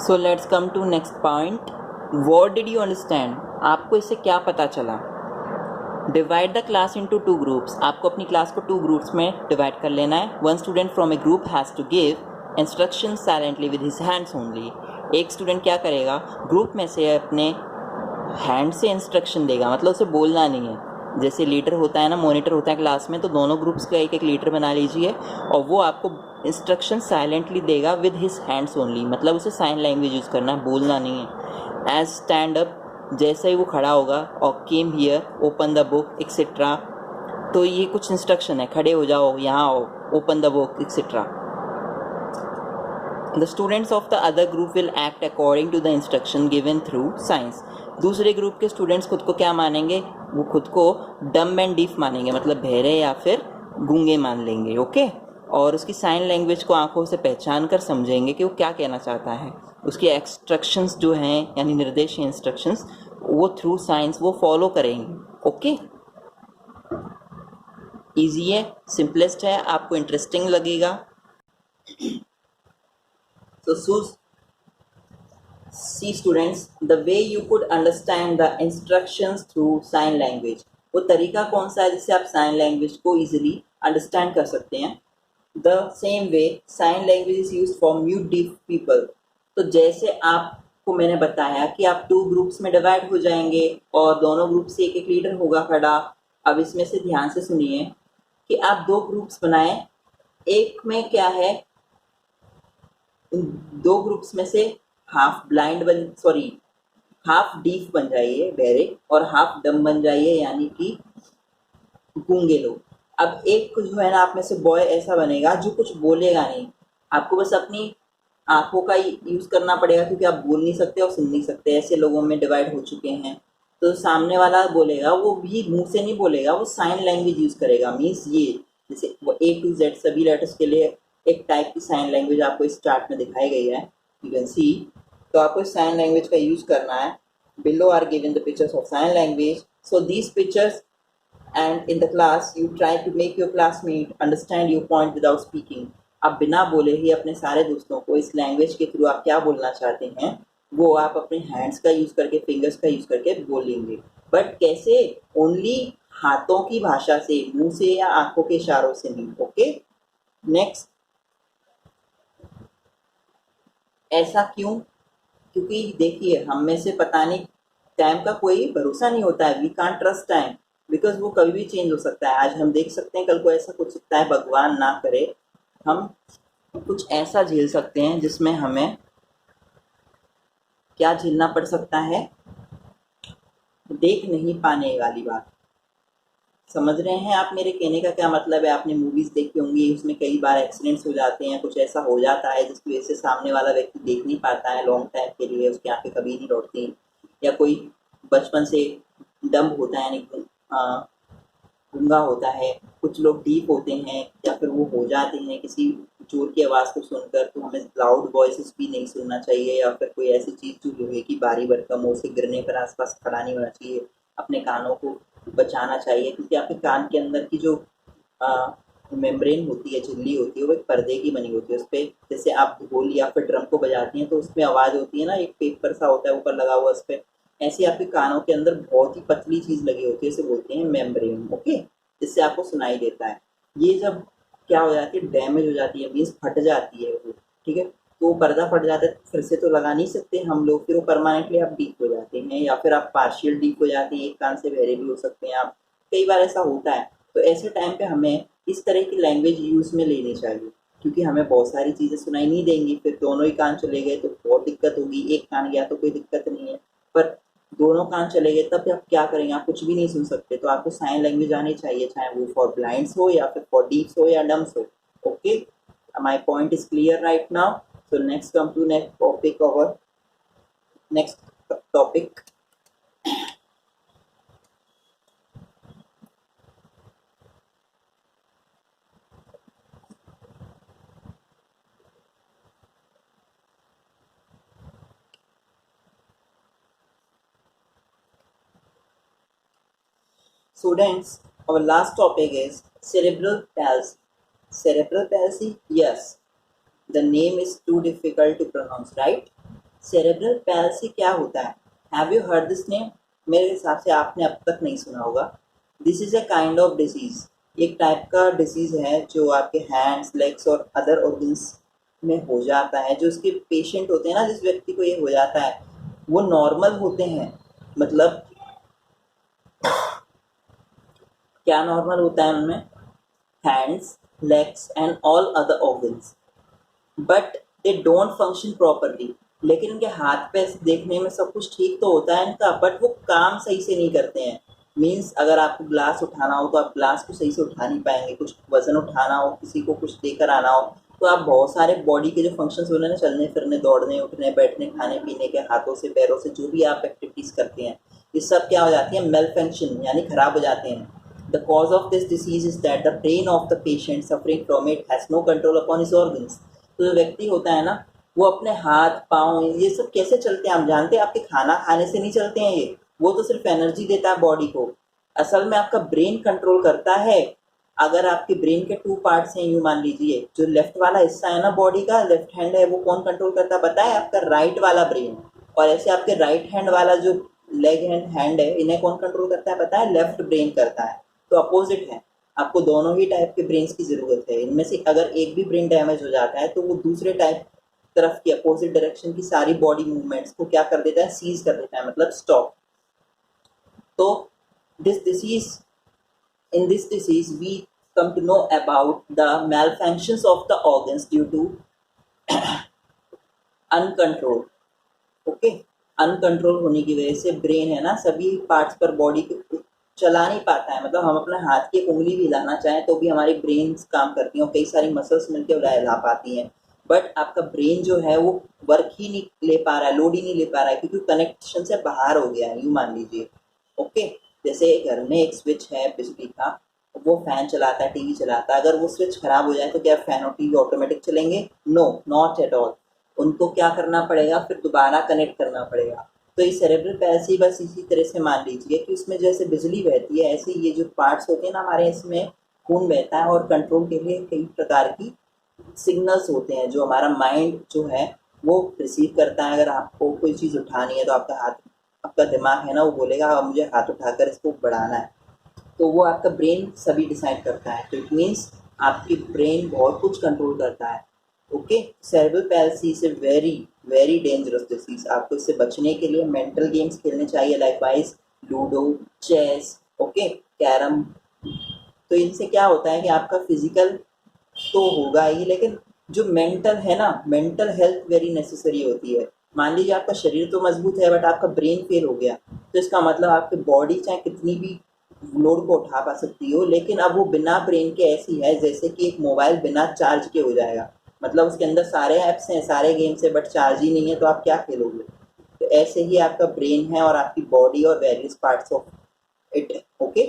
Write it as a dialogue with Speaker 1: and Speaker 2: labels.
Speaker 1: So let's come to next point. What did you understand? आपको इससे क्या पता चला? Divide the class into 2 groups. आपको अपनी क्लास को 2 ग्रुप्स में डिवाइड कर लेना है. One student from a group has to give instruction silently with his hands only. एक स्टूडेंट क्या करेगा, ग्रुप में से अपने हैंड से इंस्ट्रक्शन देगा, मतलब उसे बोलना नहीं है. जैसे लीडर होता है ना, मॉनिटर होता है क्लास में, तो दोनों ग्रुप्स का एक एक लीडर बना लीजिए और वो आपको इंस्ट्रक्शन साइलेंटली देगा विद हिज हैंड्स ओनली, मतलब उसे साइन लैंग्वेज यूज़ करना है, बोलना नहीं है. एज स्टैंड अप, जैसे ही वो खड़ा होगा, और came here, open the book etcetera. तो ये कुछ इंस्ट्रक्शन है, खड़े हो जाओ, यहाँ आओ, open the book etcetera. The students of the other group will act according to the instruction given through science. दूसरे ग्रुप के स्टूडेंट्स खुद को क्या मानेंगे? वो खुद को डम एंड डीफ मानेंगे, मतलब बहरे या फिर गूंगे मान लेंगे. ओके. और उसकी साइन लैंग्वेज को आंखों से पहचान कर समझेंगे कि वो क्या कहना चाहता है. उसकी इंस्ट्रक्शंस जो हैं, यानी निर्देश इंस्ट्रक्शंस, वो थ्रू साइंस वो फॉलो करेंगे. ओके. ईजी है, सिंपलेस्ट है, आपको इंटरेस्टिंग लगेगा. So see students, the way you could understand the instructions through sign language. वो तरीका कौन सा है जिससे आप साइन लैंग्वेज को इजीली अंडरस्टैंड कर सकते हैं? The same way sign language is used for mute deaf people. तो जैसे आपको मैंने बताया कि आप 2 ग्रुप्स में डिवाइड हो जाएंगे और दोनों ग्रुप से एक एक लीडर होगा खड़ा. अब इसमें से ध्यान से सुनिए कि आप 2 ग्रुप्स बनाएं. एक में क्या है, इन 2 ग्रुप्स में से हाफ डीफ बन जाइए, बहरे, और हाफ डम बन जाइए, यानी कि गूंगे लोग. अब एक जो है ना, आप में से बॉय ऐसा बनेगा जो कुछ बोलेगा नहीं. आपको बस अपनी आंखों का यूज करना पड़ेगा, क्योंकि आप बोल नहीं सकते और सुन नहीं सकते, ऐसे लोगों में डिवाइड हो चुके हैं. तो सामने वाला बोलेगा, वो भी मुंह से नहीं बोलेगा, वो साइन लैंग्वेज यूज करेगा. मीन्स ये जैसे वो A to Z सभी लेटर्स के लिए एक टाइप की साइन लैंग्वेज आपको इस चार्ट में दिखाई गई है, यू कैन सी. तो आपको इस साइन लैंग्वेज का यूज करना है. Below are given the pictures of sign language. So these pictures, and in the class you try to make your classmate understand your point without speaking. आप बिना बोले ही अपने सारे दोस्तों को इस लैंग्वेज के थ्रू आप क्या बोलना चाहते हैं वो आप अपने हैंड्स का यूज करके, फिंगर्स का यूज करके बोलेंगे. बट कैसे? ओनली हाथों की भाषा से, मुंह से या आंखों के इशारों से नहीं. ओके. नेक्स्ट. ऐसा क्यों? क्योंकि देखिए, हम में से पता नहीं, टाइम का कोई भरोसा नहीं होता है. We can't trust time, because वो कभी भी चेंज हो सकता है. आज हम देख सकते हैं, कल को ऐसा कुछ सकता है, भगवान ना करे. हम कुछ ऐसा झेल सकते हैं जिसमें हमें क्या झेलना पड़ सकता है, देख नहीं पाने वाली बात. समझ रहे हैं आप मेरे कहने का क्या मतलब है? आपने मूवीज देखी होंगी, उसमें कई बार एक्सीडेंट्स हो जाते हैं, कुछ ऐसा हो जाता है जिसकी वजह से सामने वाला व्यक्ति देख नहीं पाता है लॉन्ग टाइम के लिए, उसकी आंखें कभी नहीं लौटती. या कोई बचपन से डम होता है, यानी गूंगा होता है. कुछ लोग डीप होते हैं, या फिर वो हो जाते हैं किसी जोर की आवाज़ को सुनकर, तो हमें लाउड वॉइसेस भी नहीं सुनना चाहिए, या फिर कोई ऐसी चीज़ जो लोहे की भारी भरकम हो, उसे गिरने पर आसपास खड़ा नहीं होना चाहिए. अपने कानों को बचाना चाहिए, क्योंकि आपके कान के अंदर की जो मेम्ब्रेन होती है, झिल्ली होती है, वो एक पर्दे की बनी होती है. उस पर जैसे आप ढोल या फिर ड्रम को बजाती हैं तो उसमें आवाज़ होती है ना, एक पेपर सा होता है ऊपर लगा हुआ उस पर. ऐसे आपके कानों के अंदर बहुत ही पतली चीज़ लगी होती है, इसे बोलते हैं मेम्ब्रेन. ओके. जिससे आपको सुनाई देता है. ये जब क्या हो जाती है, डैमेज हो जाती है, मीन्स फट जाती है वो. ठीक है. तो वो पर्दा फट जाता है, फिर से तो लगा नहीं सकते हम लोग, फिर वो परमानेंटली आप डीप हो जाते हैं, या फिर आप पार्शियल डीप हो जाते हैं, एक कान से बहरे भी हो सकते हैं आप. कई बार ऐसा होता है. तो ऐसे टाइम पे हमें इस तरह की लैंग्वेज यूज में लेनी चाहिए, क्योंकि हमें बहुत सारी चीज़ें सुनाई नहीं देंगी. फिर दोनों ही कान चले गए तो बहुत दिक्कत होगी. एक कान गया तो कोई दिक्कत नहीं है, पर दोनों कान चले गए तब आप क्या करेंगे? आप कुछ भी नहीं सुन सकते. तो आपको साइन लैंग्वेज आनी चाहिए, चाहे वो फॉर ब्लाइंड्स हो या फिर फॉर डीफ्स हो या डम्स हो. Okay. My point is clear right now. So next come to next topic. और next topic, students, our last topic is cerebral palsy. Cerebral palsy, yes. The name is too difficult to pronounce, right? Cerebral palsy क्या होता है? Have you heard this name? मेरे हिसाब से आपने अब तक नहीं सुना होगा। This is a kind of disease, एक टाइप का डिसीज है जो आपके हैंड्स, लेग्स और अदर ऑर्गन्स में हो जाता है। जो उसके पेशेंट होते हैं ना, जिस व्यक्ति को ये हो जाता है, वो नॉर्मल होते हैं। मतलब क्या नॉर्मल होता है उनमें? Hands, legs and all other organs, but they don't function properly. लेकिन इनके हाथ पैर देखने में सब कुछ ठीक तो होता है इनका, बट वो काम सही से नहीं करते हैं। मीन्स अगर आपको ग्लास उठाना हो तो आप ग्लास को सही से उठा नहीं पाएंगे, कुछ वजन उठाना हो, किसी को कुछ लेकर आना हो, तो आप बहुत सारे बॉडी के जो फंक्शंस होने ना, चलने फिरने, दौड़ने उठने बैठने, खाने पीने के, हाथों से पैरों से जो भी आप एक्टिविटीज़ करते हैं, ये सब क्या हो जाती है? मेल फंक्शन, यानी खराब हो जाते हैं। The cause of this disease is that the brain of the patient suffering from it has no control upon his organs. तो जो व्यक्ति होता है ना, वो अपने हाथ पाँव ये सब कैसे चलते हैं आप जानते हैं? आपके खाना खाने से नहीं चलते हैं ये, वो तो सिर्फ एनर्जी देता है बॉडी को। असल में आपका ब्रेन कंट्रोल करता है। अगर आपके ब्रेन के टू पार्ट्स हैं, यूँ मान लीजिए, जो लेफ्ट वाला हिस्सा है ना बॉडी का, लेफ्ट हैंड है, वो कौन कंट्रोल करता है पता है? आपका राइट वाला ब्रेन। और ऐसे आपके राइट हैंड वाला जो लेग हैंड है, इन्हें कौन कंट्रोल करता है पता है? लेफ्ट ब्रेन करता है। तो अपोजिट है, आपको दोनों ही टाइप के ब्रेन्स की ज़रूरत है। इनमें से अगर एक भी ब्रेन डैमेज हो जाता है तो वो दूसरे टाइप तरफ की अपोजिट डायरेक्शन की सारी बॉडी मूवमेंट्स को क्या कर देता है? सीज कर देता है, मतलब स्टॉप। तो this disease in this disease we come to know about the malfunctions of the organs due to uncontrol। Okay, uncontrol होने की वजह से ब्रेन है ना, सभी पार्ट्स पर बॉडी के चला नहीं पाता है। मतलब हम अपने हाथ की एक उंगली भी हिलाना चाहें तो भी हमारी ब्रेन काम करती है और कई सारी मसल्स मिलकर हिला पाती हैं, बट आपका ब्रेन जो है वो वर्क ही नहीं ले पा रहा है, लोड ही नहीं ले पा रहा है, क्योंकि कनेक्शन से बाहर हो गया है, यूँ मान लीजिए। ओके, जैसे घर में एक स्विच है बिजली का, वो फैन चलाता है, टीवी चलाता है, अगर वो स्विच खराब हो जाए तो क्या फैन और टीवी ऑटोमेटिक चलेंगे? No, not at all. उनको क्या करना पड़ेगा? फिर दोबारा कनेक्ट करना पड़ेगा। तो ये सेरेब्रल पैल्सी बस इसी तरह से मान लीजिए कि उसमें जैसे बिजली बहती है, ऐसे ये जो पार्ट्स होते हैं ना हमारे, इसमें खून बहता है और कंट्रोल के लिए कई प्रकार की सिग्नल्स होते हैं जो हमारा माइंड जो है वो रिसीव करता है। अगर आपको कोई चीज़ उठानी है तो आपका दिमाग है ना, वो बोलेगा अब मुझे हाथ उठाकर इसको बढ़ाना है, तो वो आपका ब्रेन सभी डिसाइड करता है। तो इट मीन्स आपकी ब्रेन बहुत कुछ कंट्रोल करता है। Okay, cerebral palsy is a very very dangerous disease. आपको इससे बचने के लिए मेंटल गेम्स खेलने चाहिए, likewise ludo, chess, okay, carrom. तो इनसे क्या होता है कि आपका फिजिकल तो होगा ही, लेकिन जो मेंटल है ना, मेंटल हेल्थ वेरी नेसेसरी होती है। मान लीजिए आपका शरीर तो मजबूत है बट आपका ब्रेन फेल हो गया, तो इसका मतलब आपकी बॉडी चाहे कितनी भी लोड को उठा पा सकती हो, लेकिन अब वो बिना ब्रेन के ऐसी है जैसे कि एक मोबाइल बिना चार्ज के हो जाएगा। मतलब उसके अंदर सारे ऐप्स हैं, सारे गेम्स हैं, बट चार्ज ही नहीं है, तो आप क्या खेलोगे? तो ऐसे ही आपका ब्रेन है और आपकी बॉडी और various parts of it. Okay,